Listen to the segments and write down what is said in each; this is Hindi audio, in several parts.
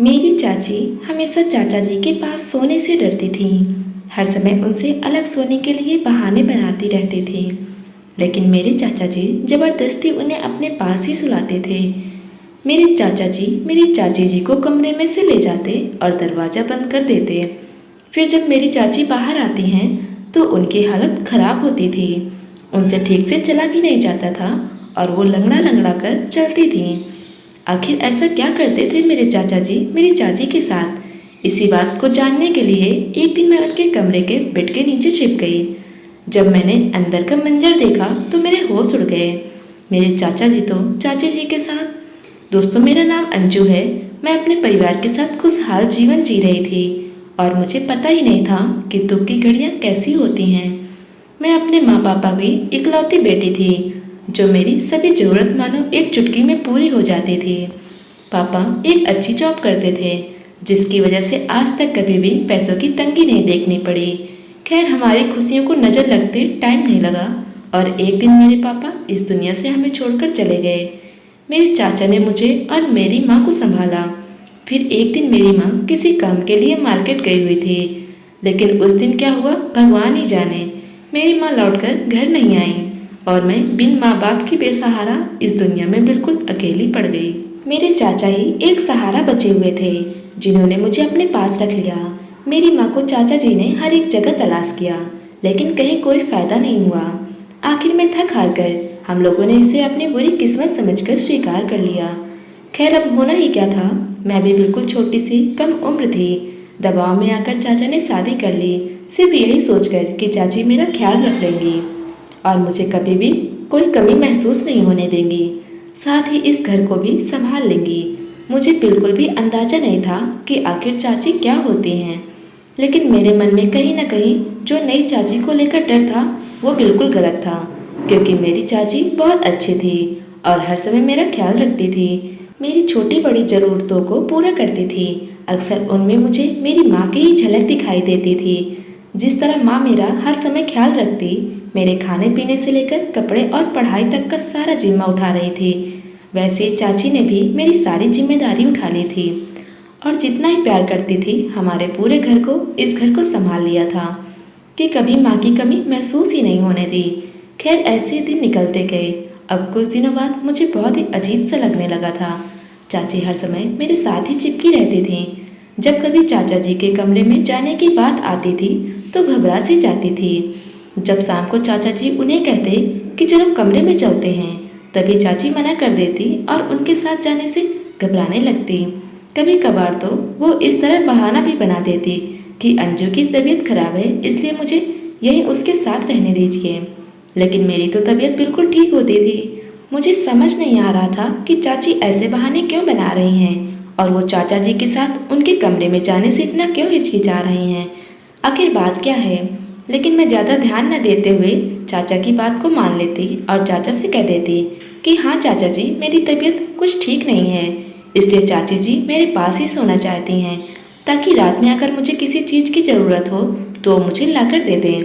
मेरी चाची हमेशा चाचा जी के पास सोने से डरती थीं। हर समय उनसे अलग सोने के लिए बहाने बनाती रहती थी। लेकिन मेरे चाचा जी जबरदस्ती उन्हें अपने पास ही सुलाते थे। मेरे चाचा जी मेरी चाची जी को कमरे में से ले जाते और दरवाज़ा बंद कर देते। फिर जब मेरी चाची बाहर आती हैं तो उनकी हालत खराब होती थी। उनसे ठीक से चला भी नहीं जाता था और वो लंगड़ा लंगड़ा कर चलती थीं। आखिर ऐसा क्या करते थे मेरे चाचा जी मेरी चाची के साथ? इसी बात को जानने के लिए एक दिन मैं उनके कमरे के बेड के नीचे छिप गई। जब मैंने अंदर का मंजर देखा तो मेरे होश उड़ गए। मेरे चाचा जी तो चाची जी के साथ। दोस्तों, मेरा नाम अंजू है। मैं अपने परिवार के साथ खुशहाल जीवन जी रही थी और मुझे पता ही नहीं था कि दुख की घड़ियाँ कैसी होती हैं। मैं अपने माँ पापा की इकलौती बेटी थी जो मेरी सभी ज़रूरत मानो एक चुटकी में पूरी हो जाती थी। पापा एक अच्छी जॉब करते थे जिसकी वजह से आज तक कभी भी पैसों की तंगी नहीं देखनी पड़ी। खैर, हमारी खुशियों को नज़र लगते टाइम नहीं लगा और एक दिन मेरे पापा इस दुनिया से हमें छोड़कर चले गए। मेरे चाचा ने मुझे और मेरी माँ को संभाला। फिर एक दिन मेरी माँ किसी काम के लिए मार्केट गई हुई थी, लेकिन उस दिन क्या हुआ भगवान ही जाने। मेरी माँ लौटकर घर नहीं आई और मैं बिन माँ बाप की बेसहारा इस दुनिया में बिल्कुल अकेली पड़ गई। मेरे चाचा ही एक सहारा बचे हुए थे जिन्होंने मुझे अपने पास रख लिया। मेरी माँ को चाचा जी ने हर एक जगह तलाश किया, लेकिन कहीं कोई फायदा नहीं हुआ। आखिर में थक हार कर हम लोगों ने इसे अपनी बुरी किस्मत समझकर स्वीकार कर लिया। खैर, अब होना ही क्या था। मैं भी बिल्कुल छोटी सी कम उम्र थी। दबाव में आकर चाचा ने शादी कर ली, सिर्फ यही सोचकर कि चाची मेरा ख्याल रख लेंगी और मुझे कभी भी कोई कमी महसूस नहीं होने देंगी। साथ ही इस घर को भी संभाल लेंगी। मुझे बिल्कुल भी अंदाजा नहीं था कि आखिर चाची क्या होती हैं, लेकिन मेरे मन में कहीं ना कहीं जो नई चाची को लेकर डर था वो बिल्कुल गलत था, क्योंकि मेरी चाची बहुत अच्छी थी और हर समय मेरा ख्याल रखती थी। मेरी छोटी बड़ी ज़रूरतों को पूरा करती थी। अक्सर उनमें मुझे मेरी माँ की ही झलक दिखाई देती थी। जिस तरह माँ मेरा हर समय ख्याल रखती, मेरे खाने पीने से लेकर कपड़े और पढ़ाई तक का सारा जिम्मा उठा रही थी, वैसे ही चाची ने भी मेरी सारी जिम्मेदारी उठा ली थी और जितना ही प्यार करती थी हमारे पूरे घर को, इस घर को संभाल लिया था कि कभी माँ की कमी महसूस ही नहीं होने दी। खैर, ऐसे दिन निकलते गए। अब कुछ दिनों बाद मुझे बहुत ही अजीब सा लगने लगा था। चाची हर समय मेरे साथ ही चिपकी रहती थी। जब कभी चाचा जी के कमरे में जाने की बात आती थी तो घबरा सी जाती थी। जब शाम को चाचा जी उन्हें कहते कि चलो कमरे में चलते हैं, तभी चाची मना कर देती और उनके साथ जाने से घबराने लगती। कभी कभार तो वो इस तरह बहाना भी बना देती कि अंजू की तबीयत खराब है, इसलिए मुझे यहीं उसके साथ रहने दीजिए। लेकिन मेरी तो तबीयत बिल्कुल ठीक होती थी। मुझे समझ नहीं आ रहा था कि चाची ऐसे बहाने क्यों बना रही हैं और वो चाचा जी के साथ उनके कमरे में जाने से इतना क्यों हिचकिचा रही हैं। आखिर बात क्या है? लेकिन मैं ज़्यादा ध्यान न देते हुए चाचा की बात को मान लेती और चाचा से कह देती कि हाँ चाचा जी, मेरी तबीयत कुछ ठीक नहीं है, इसलिए चाची जी मेरे पास ही सोना चाहती हैं ताकि रात में अगर मुझे किसी चीज़ की ज़रूरत हो तो मुझे लाकर दे दें।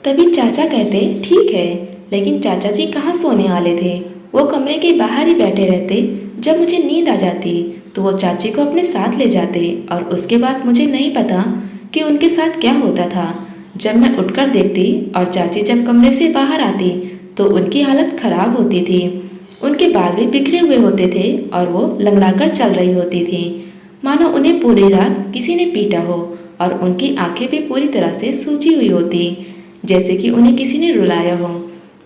तभी चाचा कहते ठीक है, लेकिन चाचा जी कहाँ सोने वाले थे, वो कमरे के बाहर ही बैठे रहते। जब मुझे नींद आ जाती तो वो चाची को अपने साथ ले जाते और उसके बाद मुझे नहीं पता कि उनके साथ क्या होता था। जब मैं उठकर देखती और चाची जब कमरे से बाहर आती तो उनकी हालत खराब होती थी। उनके बाल भी बिखरे हुए होते थे और वो लंगड़ाकर चल रही होती थी, मानो उन्हें पूरी रात किसी ने पीटा हो, और उनकी आंखें भी पूरी तरह से सूजी हुई होती, जैसे कि उन्हें किसी ने रुलाया हो।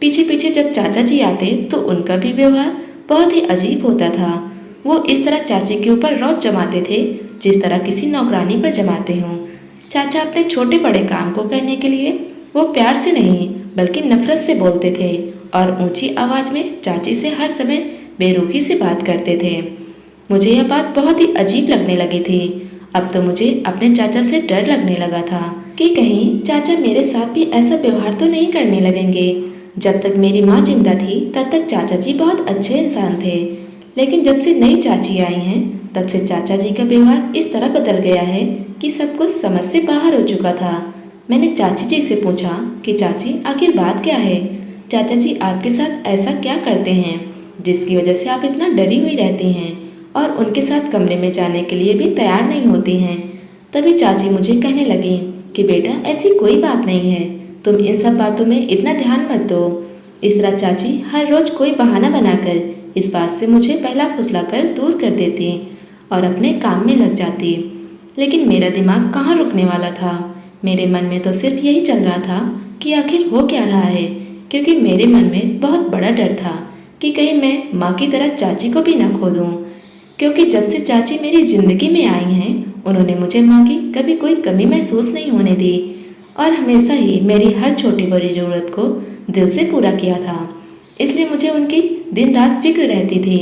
पीछे पीछे जब चाचा जी आते तो उनका भी व्यवहार बहुत ही अजीब होता था। वो इस तरह चाची के ऊपर रौब जमाते थे जिस तरह किसी नौकरानी पर जमाते हों। चाचा अपने छोटे बड़े काम को कहने के लिए वो प्यार से नहीं बल्कि नफरत से बोलते थे और ऊंची आवाज़ में चाची से हर समय बेरुखी से बात करते थे। मुझे यह बात बहुत ही अजीब लगने लगी थी। अब तो मुझे अपने चाचा से डर लगने लगा था कि कहीं चाचा मेरे साथ भी ऐसा व्यवहार तो नहीं करने लगेंगे। जब तक मेरी माँ जिंदा थी तब तक चाचा जी बहुत अच्छे इंसान थे, लेकिन जब से नई चाची आई हैं तब से चाचा जी का व्यवहार इस तरह बदल गया है कि सब कुछ समझ से बाहर हो चुका था। मैंने चाची जी से पूछा कि चाची आखिर बात क्या है? चाचा जी आपके साथ ऐसा क्या करते हैं जिसकी वजह से आप इतना डरी हुई रहती हैं और उनके साथ कमरे में जाने के लिए भी तैयार नहीं होती हैं। तभी चाची मुझे कहने लगी कि बेटा ऐसी कोई बात नहीं है, तुम इन सब बातों में इतना ध्यान मत दो। इस तरह चाची हर रोज कोई बहाना बनाकर इस बात से मुझे बहला फुसलाकर दूर कर देती और अपने काम में लग जाती। लेकिन मेरा दिमाग कहाँ रुकने वाला था। मेरे मन में तो सिर्फ यही चल रहा था कि आखिर हो क्या रहा है, क्योंकि मेरे मन में बहुत बड़ा डर था कि कहीं मैं माँ की तरह चाची को भी ना खो दूँ। क्योंकि जब से चाची मेरी जिंदगी में आई हैं, उन्होंने मुझे माँ की कभी कोई कमी महसूस नहीं होने दी और हमेशा ही मेरी हर छोटी बड़ी ज़रूरत को दिल से पूरा किया था। इसलिए मुझे उनकी दिन रात फिक्र रहती थी।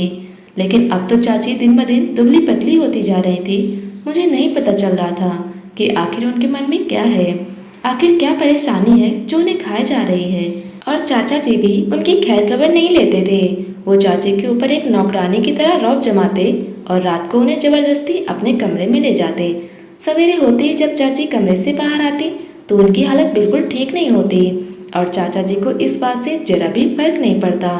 लेकिन अब तो चाची दिन ब दिन दुबली पतली होती जा रही थी। मुझे नहीं पता चल रहा था कि आखिर उनके मन में क्या है, आखिर क्या परेशानी है जो उन्हें खाए जा रही है। और चाचा जी भी उनकी खैर खबर नहीं लेते थे। वो चाची के ऊपर एक नौकरानी की तरह रौब जमाते और रात को उन्हें जबरदस्ती अपने कमरे में ले जाते। सवेरे होते ही जब चाची कमरे से बाहर आती तो उनकी हालत बिल्कुल ठीक नहीं होती और चाचा जी को इस बात से जरा भी फर्क नहीं पड़ता।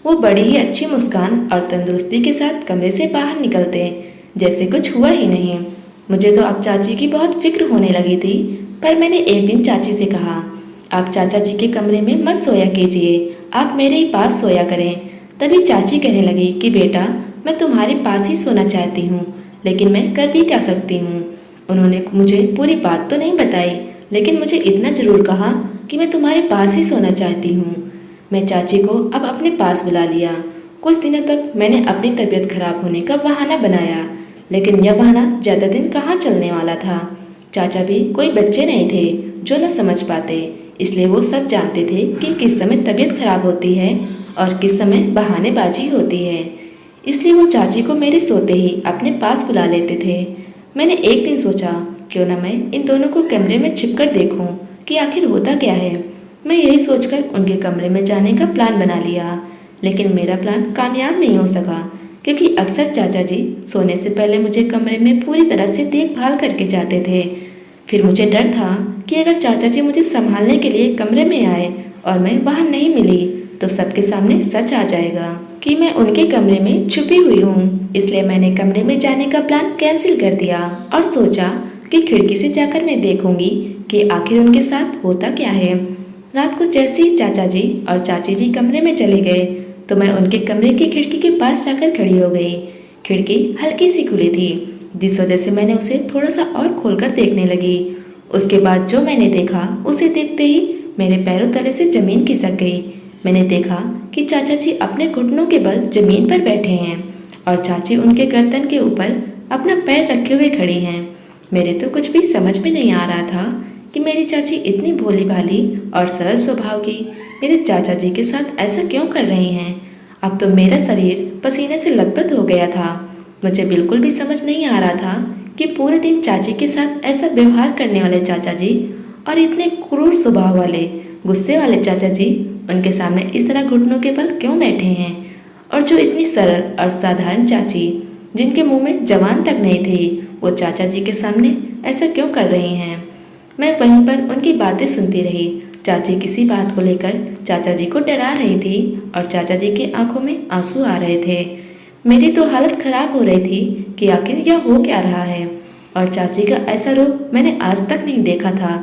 वो बड़ी ही अच्छी मुस्कान और तंदुरुस्ती के साथ कमरे से बाहर निकलते जैसे कुछ हुआ ही नहीं। मुझे तो अब चाची की बहुत फिक्र होने लगी थी, पर मैंने एक दिन चाची से कहा, आप चाचा जी के कमरे में मत सोया कीजिए, आप मेरे ही पास सोया करें। तभी चाची कहने लगी कि बेटा मैं तुम्हारे पास ही सोना चाहती हूँ, लेकिन मैं कर भी क्या सकती हूँ। उन्होंने मुझे पूरी बात तो नहीं बताई, लेकिन मुझे इतना जरूर कहा कि मैं तुम्हारे पास ही सोना चाहती हूँ। मैं चाची को अब अपने पास बुला लिया। कुछ दिनों तक मैंने अपनी तबीयत खराब होने का बहाना बनाया, लेकिन यह बहाना ज़्यादा दिन कहाँ चलने वाला था। चाचा भी कोई बच्चे नहीं थे जो न समझ पाते, इसलिए वो सब जानते थे कि किस समय तबीयत खराब होती है और किस समय बहानेबाजी होती है। इसलिए वो चाची को मेरे सोते ही अपने पास बुला लेते थे। मैंने एक दिन सोचा क्यों ना मैं इन दोनों को कमरे में छिपकर देखूं कि आखिर होता क्या है। मैं यही सोचकर उनके कमरे में जाने का प्लान बना लिया, लेकिन मेरा प्लान कामयाब नहीं हो सका, क्योंकि अक्सर चाचा जी सोने से पहले मुझे कमरे में पूरी तरह से देखभाल करके जाते थे। फिर मुझे डर था कि अगर चाचा जी मुझे संभालने के लिए कमरे में आए और मैं वहाँ नहीं मिली तो सबके सामने सच आ जाएगा कि मैं उनके कमरे में छुपी हुई हूँ। इसलिए मैंने कमरे में जाने का प्लान कैंसिल कर दिया और सोचा कि खिड़की से जाकर मैं देखूंगी कि आखिर उनके साथ होता क्या है। रात को जैसे ही चाचा जी और चाची जी कमरे में चले गए तो मैं उनके कमरे की खिड़की के पास जाकर खड़ी हो गई। खिड़की हल्की सी खुली थी, जिस वजह से मैंने उसे थोड़ा सा और खोलकर देखने लगी। उसके बाद जो मैंने देखा उसे देखते ही मेरे पैरों तले से जमीन खिसक गई। मैंने देखा कि चाचा जी अपने घुटनों के बल जमीन पर बैठे हैं और चाची उनके गर्दन के ऊपर अपना पैर रखे हुए खड़ी हैं। मेरे तो कुछ भी समझ में नहीं आ रहा था कि मेरी चाची इतनी भोली भाली और सरल स्वभाव की मेरे चाचा जी के साथ ऐसा क्यों कर रही हैं। अब तो मेरा शरीर पसीने से लथपथ हो गया था। मुझे बिल्कुल भी समझ नहीं आ रहा था कि पूरे दिन चाची के साथ ऐसा व्यवहार करने वाले चाचा जी और इतने क्रूर स्वभाव वाले गुस्से वाले चाचा जी उनके सामने इस तरह घुटनों के बल क्यों बैठे हैं, और जो इतनी सरल और साधारण चाची जिनके मुंह में जबान तक नहीं थी वो चाचा जी के सामने ऐसा क्यों कर रही हैं। मैं वहीं पर उनकी बातें सुनती रही। चाची किसी बात को लेकर चाचा जी को डरा रही थी और चाचा जी की आंखों में आंसू आ रहे थे। मेरी तो हालत खराब हो रही थी कि आखिर यह हो क्या रहा है, और चाची का ऐसा रूप मैंने आज तक नहीं देखा था।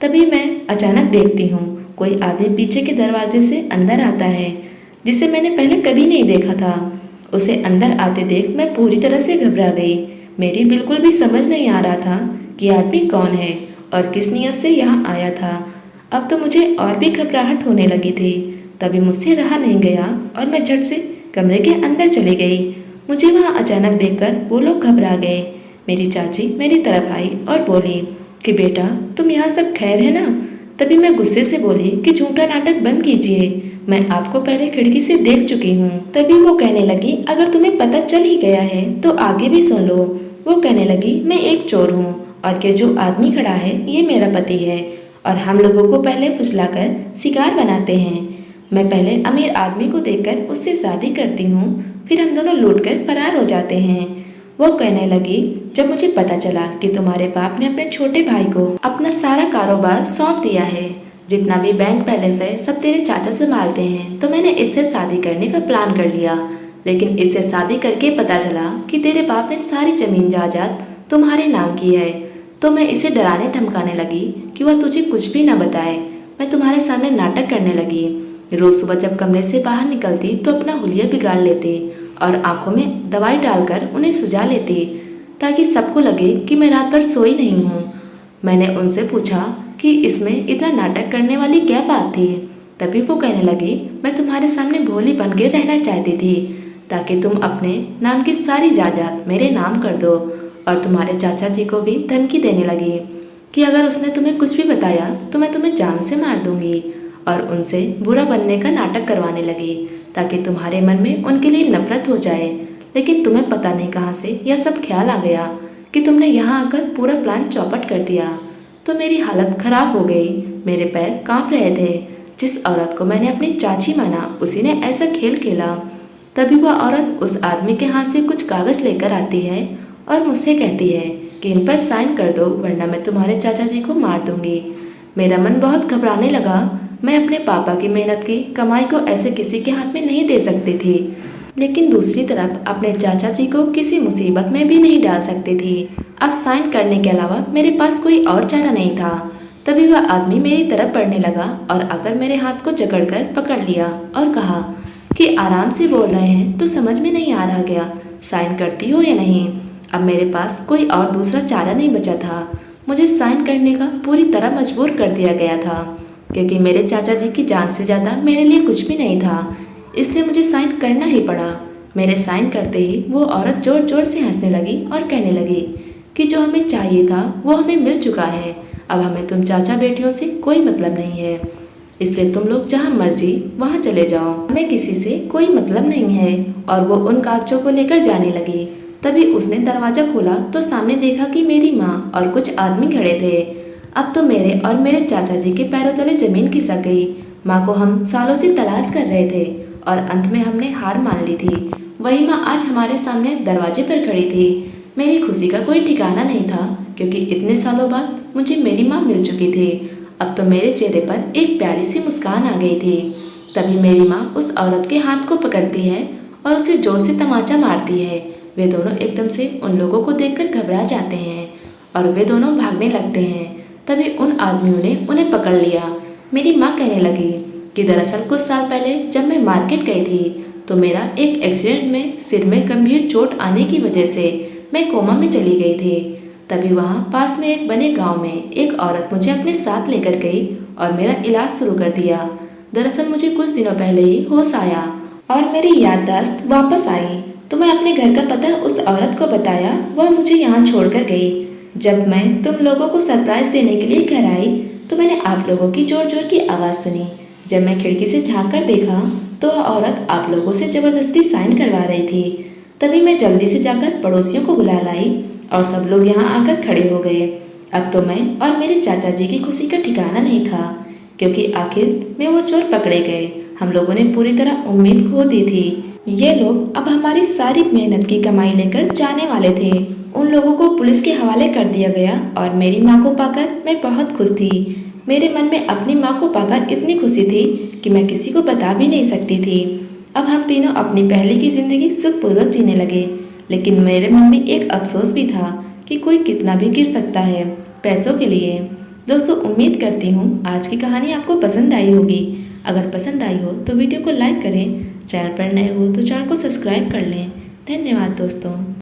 तभी मैं अचानक देखती हूँ कोई आदमी पीछे के दरवाजे से अंदर आता है, जिसे मैंने पहले कभी नहीं देखा था। उसे अंदर आते देख मैं पूरी तरह से घबरा गई। मेरी बिल्कुल भी समझ नहीं आ रहा था कि आदमी कौन है और किस नियत से यहाँ आया था। अब तो मुझे और भी घबराहट होने लगी थी। तभी मुझसे रहा नहीं गया और मैं झट से कमरे के अंदर चली गई। मुझे वहाँ अचानक देखकर वो लोग घबरा गए। मेरी चाची मेरी तरफ आई और बोली कि बेटा तुम यहाँ सब खैर है ना। तभी मैं गुस्से से बोली कि झूठा नाटक बंद कीजिए, मैं आपको पहले खिड़की से देख चुकी हूँ। तभी वो कहने लगी अगर तुम्हें पता चल ही गया है तो आगे भी सुन लो। वो कहने लगी मैं एक चोर हूँ और कि जो आदमी खड़ा है ये मेरा पति है और हम लोगों को पहले फुसलाकर शिकार बनाते हैं। मैं पहले अमीर आदमी को देखकर उससे शादी करती हूँ, फिर हम दोनों लूटकर फरार हो जाते हैं। वो कहने लगी जब मुझे पता चला कि तुम्हारे बाप ने अपने छोटे भाई को अपना सारा कारोबार सौंप दिया है, जितना भी बैंक बैलेंस है सब तेरे चाचा संभालते हैं, तो मैंने इससे शादी करने का प्लान कर लिया। लेकिन इससे शादी करके पता चला कि तेरे बाप ने सारी जमीन जायदाद तुम्हारे नाम की है। तो मैं इसे डराने धमकाने लगी कि वह तुझे कुछ भी न बताए। मैं तुम्हारे सामने नाटक करने लगी। रोज सुबह जब कमरे से बाहर निकलती तो अपना हुलिया बिगाड़ लेती और आंखों में दवाई डालकर उन्हें सुझा लेती ताकि सबको लगे कि मैं रात भर सोई नहीं हूँ। मैंने उनसे पूछा कि इसमें इतना नाटक करने वाली क्या बात थी। तभी वो कहने लगी, मैं तुम्हारे सामने भोली बन के रहना चाहती थी ताकि तुम अपने नाम की सारी जायदाद मेरे नाम कर दो। और तुम्हारे चाचा जी को भी धमकी देने लगी कि अगर उसने तुम्हें कुछ भी बताया तो मैं तुम्हें जान से मार दूंगी। और उनसे बुरा बनने का नाटक करवाने लगी ताकि तुम्हारे मन में उनके लिए नफरत हो जाए। लेकिन तुम्हें पता नहीं कहाँ से यह सब ख्याल आ गया कि तुमने यहाँ आकर पूरा प्लान चौपट कर दिया। तो मेरी हालत खराब हो गई, मेरे पैर कांप रहे थे। जिस औरत को मैंने अपनी चाची माना उसी ने ऐसा खेल खेला। तभी वह औरत उस आदमी के हाथ से कुछ कागज लेकर आती है और मुझसे कहती है कि इन पर साइन कर दो वरना मैं तुम्हारे चाचा जी को मार दूंगी। मेरा मन बहुत घबराने लगा। मैं अपने पापा की मेहनत की कमाई को ऐसे किसी के हाथ में नहीं दे सकती थी, लेकिन दूसरी तरफ अपने चाचा जी को किसी मुसीबत में भी नहीं डाल सकती थी। अब साइन करने के अलावा मेरे पास कोई और चारा नहीं था। तभी वह आदमी मेरी तरफ बढ़ने लगा और आकर मेरे हाथ को जकड़कर पकड़ लिया और कहा कि आराम से बोल रहे हैं तो समझ में नहीं आ रहा क्या, साइन करती हो या नहीं। अब मेरे पास कोई और दूसरा चारा नहीं बचा था। मुझे साइन करने का पूरी तरह मजबूर कर दिया गया था क्योंकि मेरे चाचा जी की जान से ज़्यादा मेरे लिए कुछ भी नहीं था, इसलिए मुझे साइन करना ही पड़ा। मेरे साइन करते ही वो औरत जोर जोर से हंसने लगी और कहने लगी कि जो हमें चाहिए था वो हमें मिल चुका है। अब हमें तुम चाचा बेटियों से कोई मतलब नहीं है, इसलिए तुम लोग जहाँ मर्जी वहाँ चले जाओ, हमें किसी से कोई मतलब नहीं है। और वो उन कागजों को लेकर जाने लगी। तभी उसने दरवाज़ा खोला तो सामने देखा कि मेरी माँ और कुछ आदमी खड़े थे। अब तो मेरे और मेरे चाचा जी के पैरों तले जमीन खिसक गई। माँ को हम सालों से तलाश कर रहे थे और अंत में हमने हार मान ली थी। वही माँ आज हमारे सामने दरवाजे पर खड़ी थी। मेरी खुशी का कोई ठिकाना नहीं था क्योंकि इतने सालों बाद मुझे मेरी माँ मिल चुकी थी। अब तो मेरे चेहरे पर एक प्यारी सी मुस्कान आ गई थी। तभी मेरी माँ उस औरत के हाथ को पकड़ती है और उसे जोर से तमाचा मारती है। वे दोनों एकदम से उन लोगों को देखकर घबरा जाते हैं और वे दोनों भागने लगते हैं। तभी उन आदमियों ने उन्हें पकड़ लिया। मेरी माँ कहने लगी कि दरअसल कुछ साल पहले जब मैं मार्केट गई थी तो मेरा एक एक्सीडेंट में सिर में गंभीर चोट आने की वजह से मैं कोमा में चली गई थी। तभी वहाँ पास में एक बने गांव में एक औरत मुझे अपने साथ लेकर गई और मेरा इलाज शुरू कर दिया। दरअसल मुझे कुछ दिनों पहले ही होश आया और मेरी याददाश्त वापस आई तो मैं अपने घर का पता उस औरत को बताया। वह मुझे यहाँ छोड़कर गई। जब मैं तुम लोगों को सरप्राइज देने के लिए घर आई तो मैंने आप लोगों की जोर जोर की आवाज़ सुनी। जब मैं खिड़की से झाँक कर देखा तो वह औरत आप लोगों से ज़बरदस्ती साइन करवा रही थी। तभी मैं जल्दी से जाकर पड़ोसियों को बुला लाई और सब लोग यहाँ आकर खड़े हो गए। अब तो मैं और मेरे चाचा जी की खुशी का ठिकाना नहीं था क्योंकि आखिर में वो चोर पकड़े गए। हम लोगों ने पूरी तरह उम्मीद खो दी थी। ये लोग अब हमारी सारी मेहनत की कमाई लेकर जाने वाले थे। उन लोगों को पुलिस के हवाले कर दिया गया और मेरी माँ को पाकर मैं बहुत खुश थी। मेरे मन में अपनी माँ को पाकर इतनी खुशी थी कि मैं किसी को बता भी नहीं सकती थी। अब हम तीनों अपनी पहले की ज़िंदगी सुखपूर्वक जीने लगे, लेकिन मेरे मन में एक अफसोस भी था कि कोई कितना भी गिर सकता है पैसों के लिए। दोस्तों, उम्मीद करती हूँ आज की कहानी आपको पसंद आई होगी। अगर पसंद आई हो तो वीडियो को लाइक करें, चैनल पर नए हो तो चैनल को सब्सक्राइब कर लें। धन्यवाद दोस्तों।